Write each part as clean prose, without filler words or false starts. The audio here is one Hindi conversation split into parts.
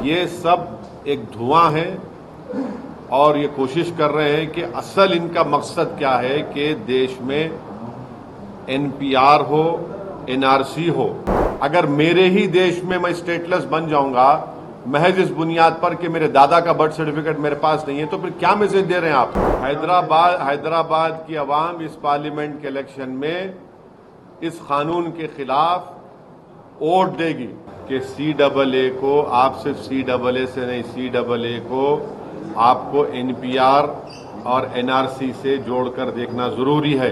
ये सब एक धुआं है और ये कोशिश कर रहे हैं कि असल इनका मकसद क्या है कि देश में एनपीआर हो, एनआरसी हो। अगर मेरे ही देश में मैं स्टेटलेस बन जाऊंगा महज इस बुनियाद पर कि मेरे दादा का बर्थ सर्टिफिकेट मेरे पास नहीं है, तो फिर क्या मैसेज दे रहे हैं आप? हैदराबाद की आवाम इस पार्लियामेंट के इलेक्शन में इस कानून के खिलाफ वोट देगी कि CAA को आप सिर्फ CAA से नहीं, CAA को आपको एनपीआर और एनआरसी से जोड़कर देखना जरूरी है।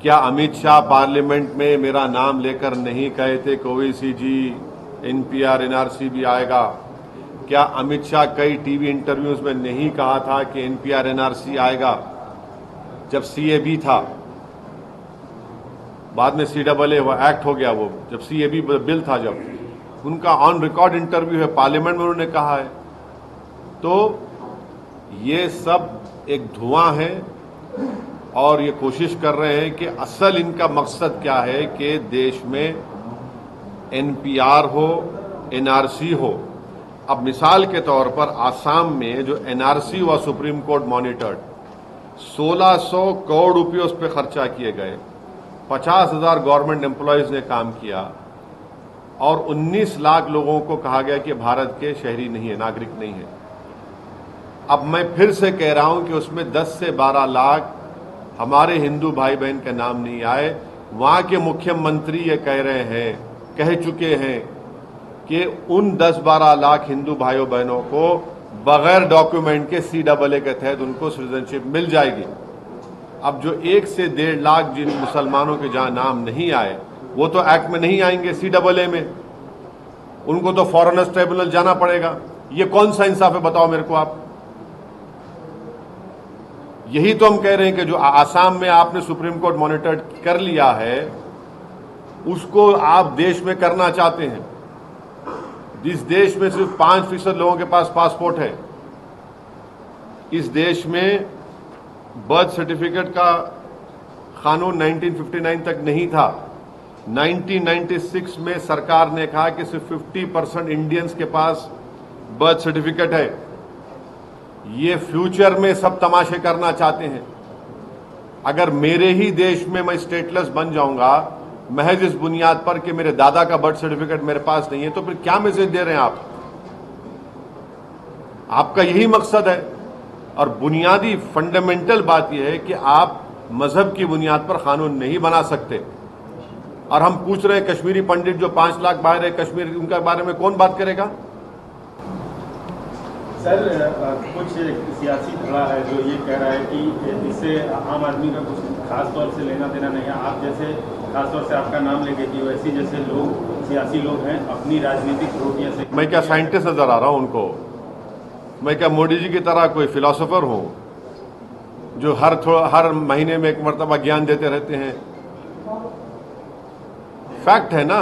क्या अमित शाह पार्लियामेंट में मेरा नाम लेकर नहीं कहे थे कि ओवैसी जी एनपीआर एनआरसी भी आएगा? क्या अमित शाह कई टीवी इंटरव्यूज में नहीं कहा था कि एनपीआर एनआरसी आएगा? जब CAB था, बाद में CAA वो एक्ट हो गया, वो जब CAB बिल था, जब उनका ऑन रिकॉर्ड इंटरव्यू है, पार्लियामेंट में उन्होंने कहा है। तो ये सब एक धुआं है और ये कोशिश कर रहे हैं कि असल इनका मकसद क्या है कि देश में एनपीआर हो, एनआरसी हो। अब मिसाल के तौर पर आसाम में जो एनआरसी हुआ, सुप्रीम कोर्ट मॉनिटर्ड, 1600 करोड़ रुपए उस पर खर्चा किए गए, 50,000 गवर्नमेंट एम्प्लॉयज ने काम किया और 19 लाख लोगों को कहा गया कि भारत के शहरी नहीं है, नागरिक नहीं है। अब मैं फिर से कह रहा हूं कि उसमें 10 से 12 लाख हमारे हिंदू भाई बहन के नाम नहीं आए। वहां के मुख्यमंत्री ये कह चुके हैं कि उन 10-12 लाख हिंदू भाइयों बहनों को बगैर डॉक्यूमेंट के CAA के तहत उनको सिटीजनशिप मिल जाएगी। अब जो 1 से 1.5 लाख जिन मुसलमानों के जहां नाम नहीं आए, वो तो एक्ट में नहीं आएंगे, CAA में, उनको तो फॉरेनर्स ट्रिब्यूनल जाना पड़ेगा। ये कौन सा इंसाफ है, बताओ मेरे को आप? यही तो हम कह रहे हैं कि जो आसाम में आपने सुप्रीम कोर्ट मॉनिटर कर लिया है, उसको आप देश में करना चाहते हैं। इस देश में सिर्फ 5% लोगों के पास पासपोर्ट है। इस देश में बर्थ सर्टिफिकेट का कानून 1959 तक नहीं था। 1996 में सरकार ने कहा कि सिर्फ 50% इंडियंस के पास बर्थ सर्टिफिकेट है। ये फ्यूचर में सब तमाशे करना चाहते हैं। अगर मेरे ही देश में मैं स्टेटलेस बन जाऊंगा महज इस बुनियाद पर कि मेरे दादा का बर्थ सर्टिफिकेट मेरे पास नहीं है, तो फिर क्या मैसेज दे रहे हैं आप? आपका यही मकसद है। और बुनियादी फंडामेंटल बात यह है कि आप मजहब की बुनियाद पर कानून नहीं बना सकते। और हम पूछ रहे हैं कश्मीरी पंडित जो 5 लाख बाहर है कश्मीर, उनके बारे में कौन बात करेगा? सर, कुछ सियासी धड़ा है जो ये कह रहा है कि इससे आम आदमी का कुछ खास तौर से लेना देना नहीं है। आप जैसे खास तौर से आपका नाम लेके कि वैसे जैसे लोग, सियासी लोग हैं, अपनी राजनीतिक रोटियां से। मैं क्या साइंटिस्ट नजर आ रहा हूं उनको? मैं क्या मोदी जी की तरह कोई फिलोसोफर हूं जो हर महीने में एक मरतबा ज्ञान देते रहते हैं? फैक्ट है ना।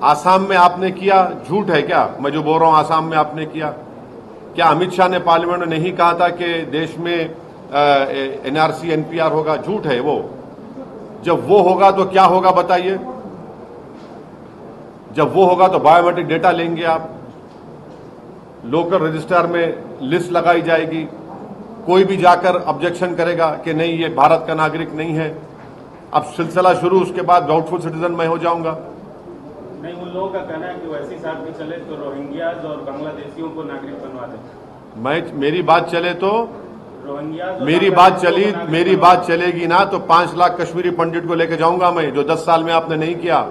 आसाम में आपने किया, झूठ है क्या मैं जो बोल रहा हूं? आसाम में आपने किया। क्या अमित शाह ने पार्लियामेंट में नहीं कहा था कि देश में एनआरसी एनपीआर होगा? झूठ है वो। जब वो होगा तो क्या होगा बताइए? जब वो होगा तो बायोमेट्रिक डेटा लेंगे आप, लोकल रजिस्ट्रार में लिस्ट लगाई जाएगी, कोई भी जाकर ऑब्जेक्शन करेगा कि नहीं ये भारत का नागरिक नहीं है। अब सिलसिला शुरू, उसके बाद डाउटफुल सिटीजन मैं हो जाऊंगा। नहीं, उन लोगों का कहना है कि वैसी साथ भी चले तो रोहिंग्याज और बांग्लादेशियों को नागरिक बनवा दें। मेरी बात चले तो रोहिंग्याज, मेरी बात चलेगी ना तो 5 लाख कश्मीरी पंडित को लेकर जाऊंगा मैं, जो 10 साल में आपने नहीं किया।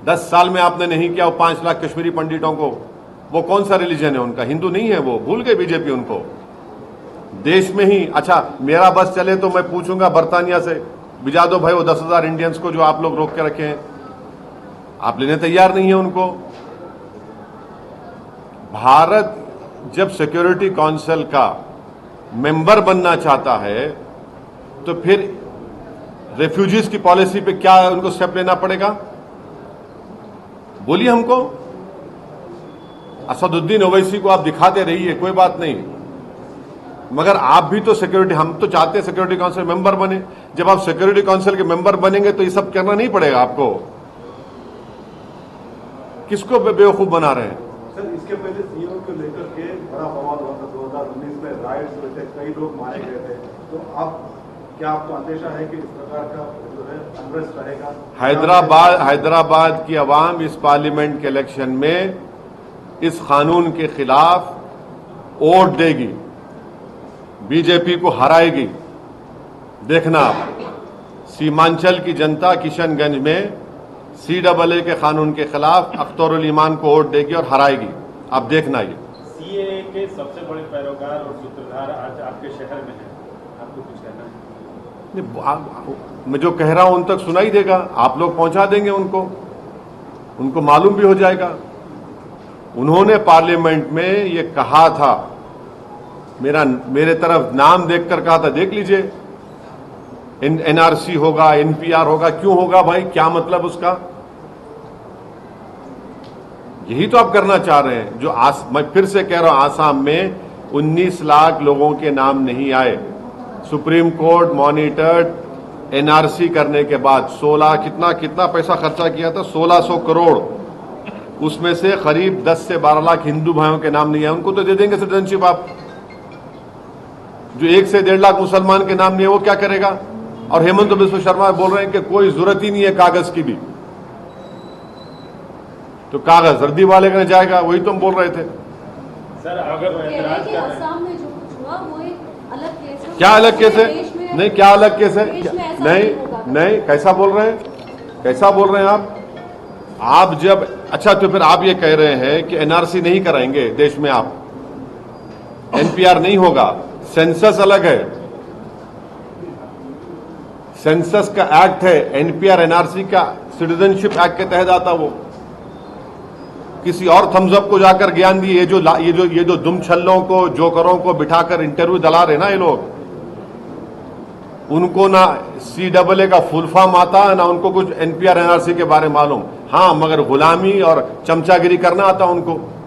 10 साल में आपने नहीं किया वो 5 लाख कश्मीरी पंडितों को। वो कौन सा रिलीजन है उनका? हिंदू नहीं है वो, भूल गए बीजेपी उनको। देश में ही अच्छा मेरा बस चले तो मैं पूछूंगा बर्तानिया से, भिजा दो भाई वो 10,000 इंडियंस को जो आप लोग रोक के रखे हैं। आप लेने तैयार नहीं है उनको। भारत जब सिक्योरिटी काउंसिल का मेंबर बनना चाहता है तो फिर रेफ्यूजीज की पॉलिसी पे क्या उनको स्टेप लेना पड़ेगा? बोलिए हमको। असदुद्दीन ओवैसी को आप दिखाते रहिए, कोई बात नहीं, मगर आप भी तो सिक्योरिटी, हम तो चाहते हैं सिक्योरिटी काउंसिल मेंबर बने। जब आप सिक्योरिटी काउंसिल के मेंबर बनेंगे तो ये सब करना नहीं पड़ेगा आपको किसको बेवकूफ बना रहे हैं? सर, इसके पहले सीओ को लेकर के बड़ा बवाल हुआ था 2019 में, राइट्स हुए थे, कई लोग मारे गए थे। तो अब क्या आपको अंदेशा है कि इस प्रकार का जो है अनरेस्ट रहेगा? हैदराबाद की आवाम इस पार्लियामेंट के इलेक्शन में इस कानून के खिलाफ वोट देगी, बीजेपी को हराएगी। देखना आप, सीमांचल की जनता किशनगंज में CAA के कानून के खिलाफ अख्तरुल ईमान को वोट देगी और हराएगी। आप देखना ये। CAA के सबसे बड़े पैरोकार और सूत्रधार आज आपके शहर में हैं, आपको कुछ कहना है? मैं जो कह रहा हूं उन तक सुनाई देगा, आप लोग पहुंचा देंगे उनको मालूम भी हो जाएगा। उन्होंने पार्लियामेंट में ये कहा था, मेरे तरफ नाम देखकर कहा था, देख लीजिए NRC होगा, NPR होगा। क्यों होगा भाई, क्या मतलब उसका? यही तो आप करना चाह रहे हैं। मैं फिर से कह रहा हूं, आसाम में 19 लाख लोगों के नाम नहीं आए। सुप्रीम कोर्ट मॉनिटर्ड NRC करने के बाद 16 कितना पैसा खर्चा किया था? 1600 करोड़। उसमें से करीब 10 से 12 लाख हिंदू भाइयों के नाम नहीं आए। उनको तो दे देंगे सिटीजनशिप आप। जो 1 से 1.5 लाख मुसलमान के नाम नहीं है वो क्या करेगा? और हेमंत बिस्व शर्मा बोल रहे हैं कि कोई जरूरत ही नहीं है कागज की भी, तो कागज रद्दी वाले का जाएगा। वही तो हम बोल रहे थे। सर, अगर ऐतराज कर रहे हैं, असम में जो कुछ हुआ वो एक अलग केस है। क्या अलग केस है? नहीं, क्या अलग केस है? देश में ऐसा नहीं होगा। नहीं, कैसा बोल रहे हैं? कैसा बोल रहे हैं आप जब अच्छा, तो फिर आप ये कह रहे हैं कि NRC नहीं कराएंगे देश में, आप NPR नहीं होगा, सेंसस अलग है, सेंसस का एक्ट है, NPR NRC का सिटीजनशिप एक्ट के तहत आता। वो किसी और थम्सअप को जाकर ज्ञान दिए। ये जो दुम छल्लों को, जोकरों को बिठाकर इंटरव्यू दिला रहे ना ये लोग, उनको ना CAA का फुल फॉर्म आता, ना उनको कुछ NPR NRC के बारे में मालूम। हाँ, मगर गुलामी और चमचागिरी करना आता उनको।